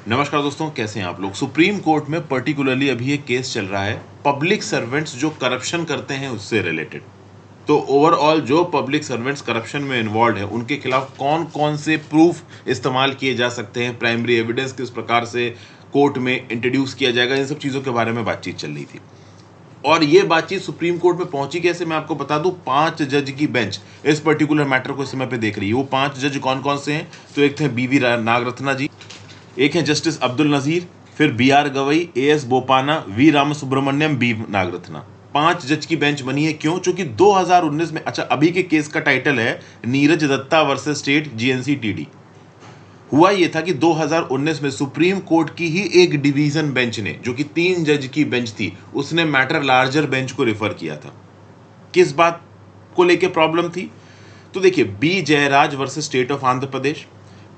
नमस्कार दोस्तों, कैसे हैं आप लोग। सुप्रीम कोर्ट में पर्टिकुलरली अभी एक केस चल रहा है पब्लिक सर्वेंट्स जो करप्शन करते हैं उससे रिलेटेड। तो ओवरऑल जो पब्लिक सर्वेंट्स करप्शन में इन्वॉल्व है उनके खिलाफ कौन कौन से प्रूफ इस्तेमाल किए जा सकते हैं, प्राइमरी एविडेंस किस प्रकार से कोर्ट में इंट्रोड्यूस किया जाएगा, इन सब चीज़ों के बारे में बातचीत चल रही थी। और ये बातचीत सुप्रीम कोर्ट में पहुंची कैसे, मैं आपको बता दूं। 5 जज की बेंच इस पर्टिकुलर मैटर को इस समय पे देख रही है। वो 5 जज कौन कौन से हैं? तो एक थे बीवी नागरत्ना जी, एक है जस्टिस अब्दुल नजीर, फिर B R Gavai, A S Bopanna, V Ramasubramanian, B Nagarathna. 5 जज की बेंच बनी है। क्यों? क्योंकि 2019 में, अच्छा अभी के केस का टाइटल है Neeraj Dutta versus state GNC TD. हुआ यह था कि 2019 में सुप्रीम कोर्ट की ही एक डिवीजन बेंच ने, जो कि 3 जज की बेंच थी, उसने मैटर लार्जर बेंच को रेफर किया था। किस बात को लेके प्रॉब्लम थी? तो देखिए, B Jayaraj versus state of Andhra Pradesh,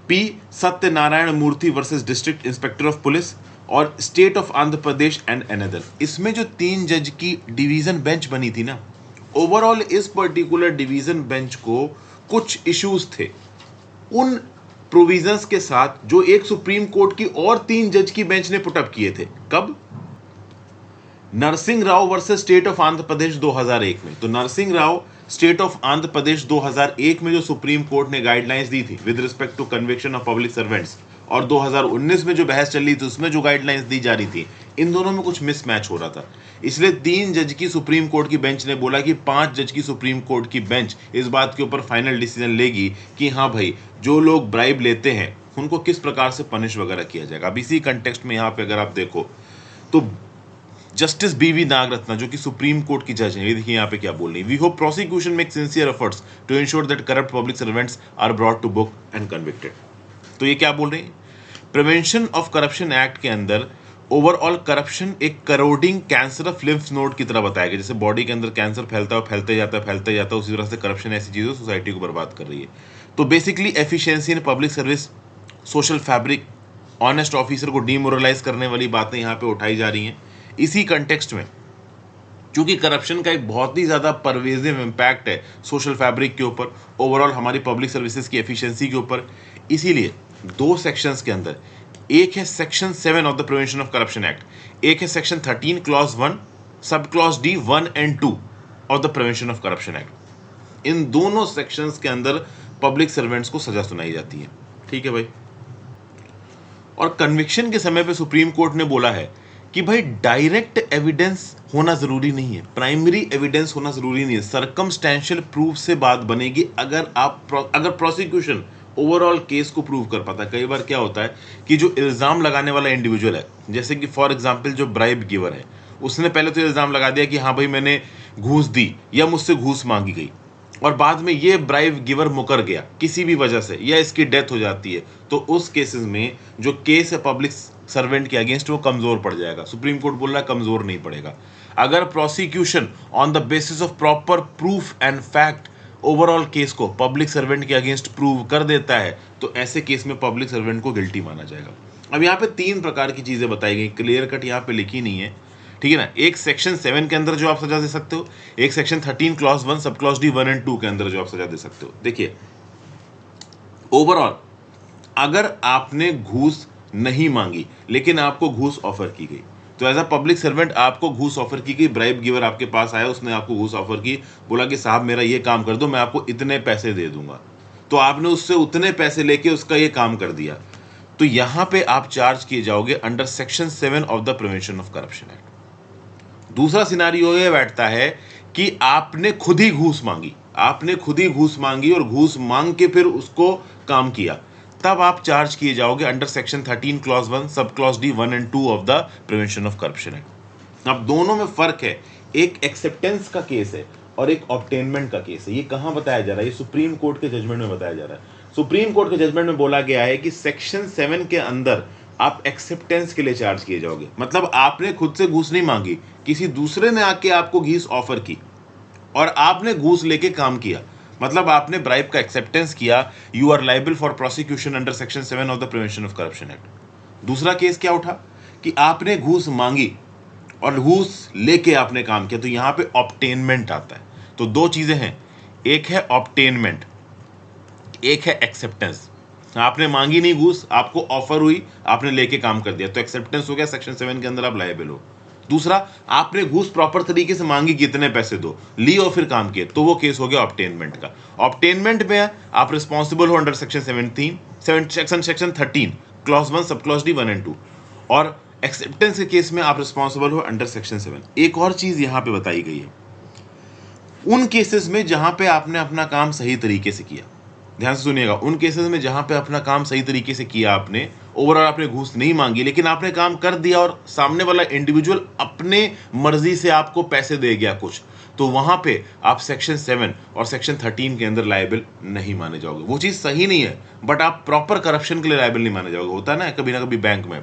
P Satyanarayana Murthy versus district inspector of police, और state of Andhra Pradesh and another. इसमें जो 3 जज की डिवीजन बेंच बनी थी ना, ओवरऑल इस पर्टिकुलर डिवीजन बेंच को कुछ इश्यूज थे उन प्रोविजंस के साथ जो एक सुप्रीम कोर्ट की और 3 जज की बेंच ने पुटअप किए थे। कब? Narasimha Rao versus state of Andhra Pradesh 2001 में। तो नरसिंह राव स्टेट ऑफ आंध्र प्रदेश 2001 में जो सुप्रीम कोर्ट ने गाइडलाइंस दी थी with respect to conviction of public servants, और 2019 में जो बहस चल रही थी उसमें जो गाइडलाइंस दी जा रही थी, इन दोनों में कुछ मिसमैच हो रहा था। इसलिए 3 जज की सुप्रीम कोर्ट की बेंच ने बोला कि 5 जज की सुप्रीम कोर्ट की बेंच इस बात के ऊपर फाइनल डिसीजन लेगी कि हाँ भाई, जो लोग ब्राइब लेते हैं उनको किस प्रकार से पनिश वगैरह किया जाएगा। अब इसी कंटेक्स्ट में यहाँ पे अगर आप देखो तो जस्टिस बीवी नागरत्ना, जो कि सुप्रीम कोर्ट की जज है, ये देखिए यहाँ पे क्या बोल रही है। We hope prosecution make sincere efforts to ensure that corrupt public servants are brought to book and convicted. तो ये क्या बोल रही है? प्रिवेंशन ऑफ करप्शन एक्ट के अंदर ओवरऑल करप्शन एक करोडिंग कैंसर ऑफ लिम्फ नोड की तरह बताया गया। जैसे बॉडी के अंदर कैंसर फैलता है, फैलते जाता है, फैलते जाता है, उसी तरह से करप्शन ऐसी चीज़ है सोसाइटी को बर्बाद कर रही है। तो basically efficiency in public service, social fabric, honest officer को डीमोरलाइज करने वाली बातें यहाँ पे उठाई जा रही हैं। इसी कंटेक्स्ट में चूंकि करप्शन का एक बहुत ही ज़्यादा परवेजिव इम्पैक्ट है सोशल फैब्रिक के ऊपर, ओवरऑल हमारी पब्लिक सर्विसेज की एफिशिएंसी के ऊपर, इसीलिए 2 सेक्शंस के अंदर, एक है section 7 of the prevention of corruption Act, एक है section 13 clause 1 sub clause D 1 and 2 of the prevention of corruption Act. इन दोनों सेक्शंस के अंदर पब्लिक सर्वेंट्स को सजा सुनाई जाती है। ठीक है भाई। और कन्विक्शन के समय पे सुप्रीम कोर्ट ने बोला है कि भाई डायरेक्ट एविडेंस होना जरूरी नहीं है, प्राइमरी एविडेंस होना जरूरी नहीं है, सर्कमस्टेंशियल प्रूफ से बात बनेगी अगर प्रोसिक्यूशन ओवरऑल केस को प्रूव कर पाता है। कई बार क्या होता है कि जो इल्जाम लगाने वाला इंडिविजुअल है, जैसे कि फॉर एग्जांपल जो ब्राइब गिवर है, उसने पहले तो इल्जाम लगा दिया कि हाँ भाई मैंने घूस दी या मुझसे घूस मांगी गई, और बाद में ये ब्राइब गिवर मुकर गया किसी भी वजह से या इसकी डेथ हो जाती है, तो उस केसेस में जो केस है पब्लिक सर्वेंट के अगेंस्ट वो कमजोर पड़ जाएगा। सुप्रीम कोर्ट बोल रहा है कमजोर नहीं पड़ेगा। अगर prosecution on the basis of proper proof and fact overall case को पब्लिक सर्वेंट के अगेंस्ट प्रूव कर देता है तो ऐसे केस में पब्लिक सर्वेंट को गिल्टी माना जाएगा। अब यहाँ पे 3 प्रकार की चीजें बताई गई, क्लियर कट यहाँ पे लिखी नहीं है, ठीक है ना। एक सेक्शन 7 के अंदर जो आप सजा दे सकते हो, एक section 13 clause 1 sub clause D 1 and 2 के अंदर जो आप सजा दे सकते हो। देखिए, ओवरऑल अगर आपने घूस नहीं मांगी लेकिन आपको घूस ऑफर की गई, तो एज अ पब्लिक सर्वेंट आपको घूस ऑफर की गई, ब्राइब गिवर आपके पास आया, उसने आपको घूस ऑफर की, बोला कि साहब मेरा ये काम कर दो, मैं आपको इतने पैसे दे दूंगा, तो आपने उससे उतने पैसे लेके उसका ये काम कर दिया, तो यहां पे आप चार्ज किए जाओगे under section 7 of the prevention of corruption act. दूसरा सिनारियो ये बैठता है कि आपने खुद ही घूस मांगी और घूस मांग के फिर उसको काम किया, तब आप चार्ज किए जाओगे under section 13 clause 1 sub clause D 1 and 2 of the prevention of corruption act. अब दोनों में फर्क है, एक एक्सेप्टेंस का केस है और एक ऑब्टेनमेंट का केस है। ये कहां बताया जा रहा है? ये सुप्रीम कोर्ट के जजमेंट में बताया जा रहा है। सुप्रीम कोर्ट के जजमेंट में बोला गया है कि सेक्शन 7 के अंदर आप एक्सेप्टेंस के लिए चार्ज किए जाओगे, मतलब आपने खुद से घूस नहीं मांगी, किसी दूसरे ने आके आपको घूस ऑफर की और आपने घूस लेके काम किया, मतलब आपने ब्राइब का एक्सेप्टेंस किया, you are liable for prosecution under section 7 of the prevention of corruption act. दूसरा केस क्या उठा कि आपने घूस मांगी और घूस लेके आपने काम किया, तो यहां पे ऑब्टेनमेंट आता है। तो 2 चीजें हैं, एक है ऑब्टेनमेंट, एक है एक्सेप्टेंस। आपने मांगी नहीं घूस, आपको ऑफर हुई, आपने लेके काम कर दिया, तो एक्सेप्टेंस हो गया, सेक्शन 7 के अंदर आप लायबल हो। दूसरा, आपने घूस प्रॉपर तरीके से मांगी, कितने पैसे दो, ली और फिर काम किए, तो वो केस हो गया ऑब्टेनमेंट का। ऑब्टेनमेंट में आप रिस्पॉन्सिबल हो under section 13 clause 1 sub clause D 1 and 2, और एक्सेप्टेंस के केस में आप रिस्पॉन्सिबल हो अंडर सेक्शन 7। एक और चीज यहां पे बताई गई है, उन केसेस में जहां पे आपने अपना काम सही तरीके से किया, ध्यान से सुनिएगा, उन केसेस में जहां पे अपना काम सही तरीके से किया, आपने ओवरऑल आपने घूस नहीं मांगी, लेकिन आपने काम कर दिया और सामने वाला इंडिविजुअल अपने मर्जी से आपको पैसे दे गया कुछ, तो वहां पे आप सेक्शन 7 और सेक्शन 13 के अंदर लायबल नहीं माने जाओगे। वो चीज सही नहीं है, बट आप प्रॉपर करप्शन के लिए लायबल नहीं माने जाओगे। होता है ना कभी बैंक में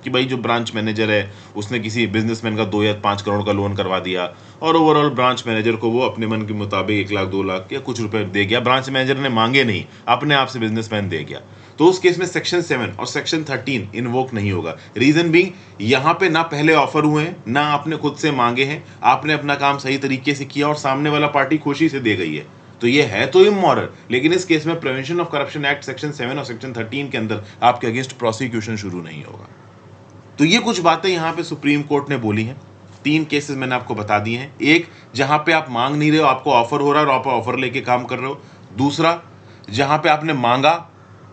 कि भाई जो ब्रांच मैनेजर है उसने किसी बिजनेसमैन का 2 या 5 करोड़ का लोन करवा दिया, और ओवरऑल ब्रांच मैनेजर को वो अपने मन के मुताबिक 1 लाख 2 लाख या कुछ रुपए दे गया, ब्रांच मैनेजर ने मांगे नहीं, अपने आप से बिजनेसमैन दे गया, तो उस केस में सेक्शन 7 और सेक्शन 13 इन्वोक नहीं होगा। रीजन बीइंग, यहाँ पे ना पहले ऑफर हुए हैं, ना आपने खुद से मांगे हैं, आपने अपना काम सही तरीके से किया और सामने वाला पार्टी खुशी से दे गई है, तो ये है तो इमोरल। लेकिन इस केस में prevention of corruption act section 7 और सेक्शन 13 के अंदर आपके अगेंस्ट प्रोसिक्यूशन शुरू नहीं होगा। तो ये कुछ बातें यहाँ पे सुप्रीम कोर्ट ने बोली हैं। 3 केसेस मैंने आपको बता दिए हैं। एक, जहां पे आप मांग नहीं रहे हो, आपको ऑफर हो रहा है और आप ऑफर लेके काम कर रहे हो। दूसरा, जहां पे आपने मांगा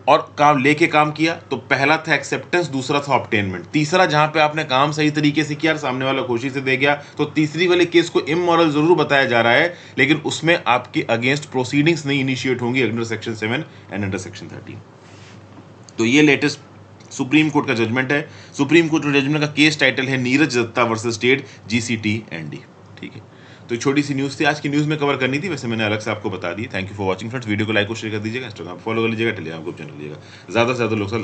और काम लेके काम किया, तो पहला था एक्सेप्टेंस, दूसरा था ऑब्टेनमेंट। तीसरा, जहां पे आपने काम सही तरीके से किया और सामने वाला खुशी से दे गया, तो तीसरी वाले केस को इमोरल जरूर बताया जा रहा है, लेकिन उसमें आपके अगेंस्ट प्रोसीडिंग्स नहीं इनिशिएट होंगी under section 7 and under section 13। तो ये लेटेस्ट सुप्रीम कोर्ट का जजमेंट है। सुप्रीम कोर्ट के जजमेंट का केस टाइटल है Neeraj Dutta versus state GCT&D। ठीक है, तो छोटी सी न्यूज़ थी, आज की न्यूज़ में कवर करनी थी, वैसे मैंने अलग से आपको बता दी। Thank you for watching friends, video को लाइक और शेयर कर दीजिएगा, इंस्टाग्राम फॉलो कर लीजिएगा, टेलीग्राम ग्रुप ज्वाइन कर लीजिएगा, ज़्यादा से ज़्यादा लोग साथ